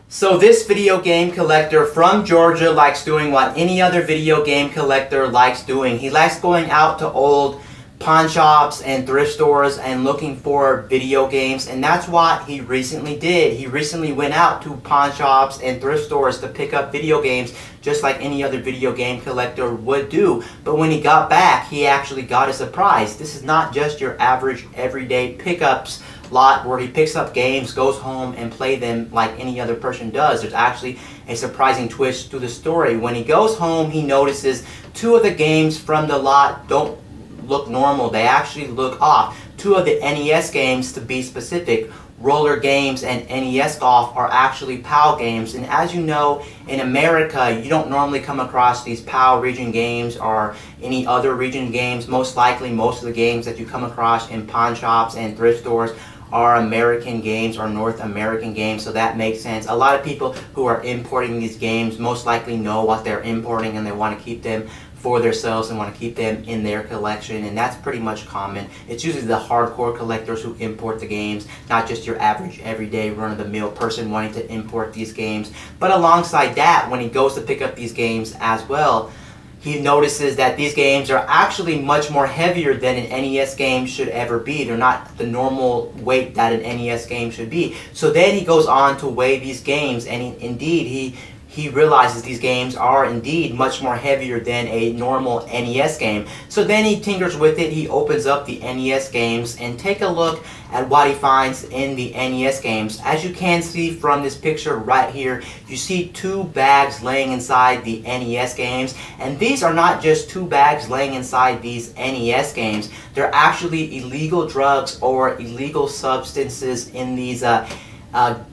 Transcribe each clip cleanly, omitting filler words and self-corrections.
So this video game collector from Georgia likes doing what any other video game collector likes doing. He likes going out to old pawn shops and thrift stores and looking for video games, and that's what he recently did. He recently went out to pawn shops and thrift stores to pick up video games just like any other video game collector would do. But when he got back, he actually got a surprise. This is not just your average everyday pickups lot where he picks up games, goes home and play them like any other person does. There's actually a surprising twist to the story. When he goes home, he notices two of the games from the lot don't look normal. They actually look off. Two of the NES games, to be specific, Roller Games and NES Golf, are actually PAL games. And as you know, in America, you don't normally come across these PAL region games or any other region games. Most likely, most of the games that you come across in pawn shops and thrift stores are American games or North American games, so that makes sense. A lot of people who are importing these games most likely know what they're importing and they want to keep them for themselves and want to keep them in their collection, and that's pretty much common. It's usually the hardcore collectors who import the games, not just your average everyday run-of-the-mill person wanting to import these games. But alongside that, when he goes to pick up these games as well, he notices that these games are actually much more heavier than an NES game should ever be. They're not the normal weight that an NES game should be. So then he goes on to weigh these games, and indeed he realizes these games are indeed much more heavier than a normal NES game. So then he tinkers with it. He opens up the NES games and take a look at what he finds in the NES games. As you can see from this picture right here, you see two bags laying inside the NES games, and these are not just two bags laying inside these NES games. They're actually illegal drugs or illegal substances in these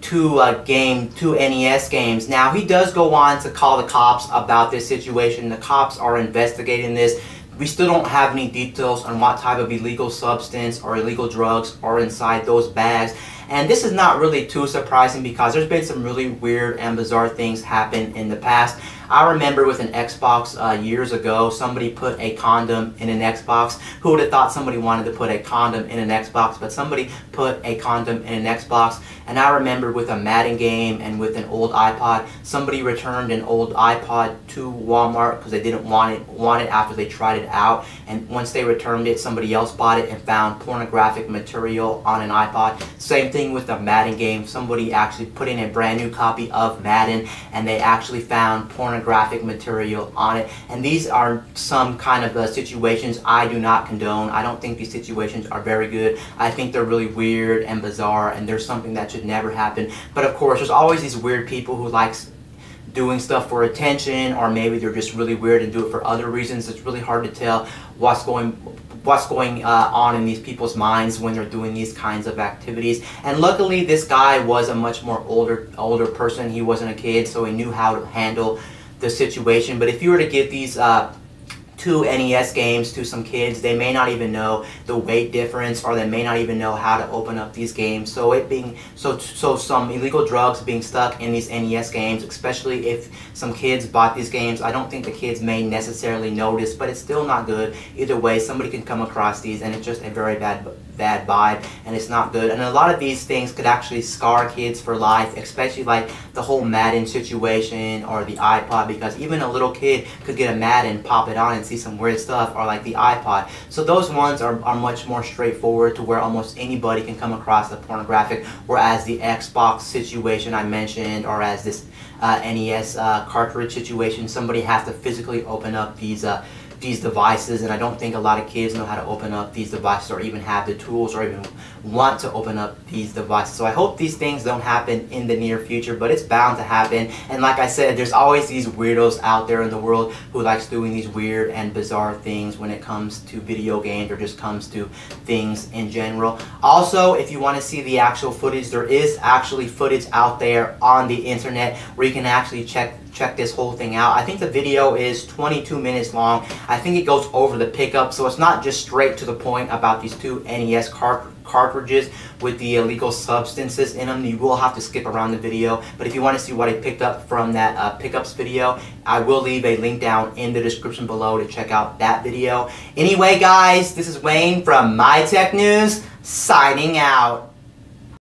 two NES games. Now, he does go on to call the cops about this situation. The cops are investigating this. We still don't have any details on what type of illegal substance or illegal drugs are inside those bags. And this is not really too surprising because there's been some really weird and bizarre things happen in the past. I remember with an Xbox years ago, somebody put a condom in an Xbox. Who would have thought somebody wanted to put a condom in an Xbox? But somebody put a condom in an Xbox. And I remember with a Madden game and with an old iPod, somebody returned an old iPod to Walmart because they didn't want it after they tried it out. And once they returned it, somebody else bought it and found pornographic material on an iPod. Same thing with the Madden game. Somebody actually put in a brand new copy of Madden and they actually found pornographic material on it. And these are some kind of situations I do not condone. I don't think these situations are very good. I think they're really weird and bizarre, and there's something that should never happen. But of course, there's always these weird people who likes doing stuff for attention, or maybe they're just really weird and do it for other reasons. It's really hard to tell what's going on in these people's minds when they're doing these kinds of activities. And luckily, this guy was a much more older person. He wasn't a kid, so he knew how to handle the situation. But if you were to give these two NES games to some kids, they may not even know the weight difference, or they may not even know how to open up these games. So some illegal drugs being stuck in these NES games, especially if some kids bought these games, I don't think the kids may necessarily notice, but it's still not good. Either way, somebody can come across these and it's just a very bad vibe, and it's not good. And a lot of these things could actually scar kids for life, especially like the whole Madden situation or the iPod, because even a little kid could get a Madden, pop it on and see some weird stuff, or like the iPod. So those ones are much more straightforward to where almost anybody can come across the pornographic, whereas the Xbox situation I mentioned, or as this NES cartridge situation, somebody has to physically open up these devices, and I don't think a lot of kids know how to open up these devices or even have the tools or even want to open up these devices. So I hope these things don't happen in the near future, but it's bound to happen. And like I said, there's always these weirdos out there in the world who likes doing these weird and bizarre things when it comes to video games or just comes to things in general. Also, if you want to see the actual footage, there is actually footage out there on the internet where you can actually check this whole thing out. I think the video is 22 minutes long. I think it goes over the pickup, so it's not just straight to the point about these two NES cartridges with the illegal substances in them. You will have to skip around the video, but if you want to see what I picked up from that pickups video, I will leave a link down in the description below to check out that video. Anyway guys, this is Wayne from My Tech News, signing out.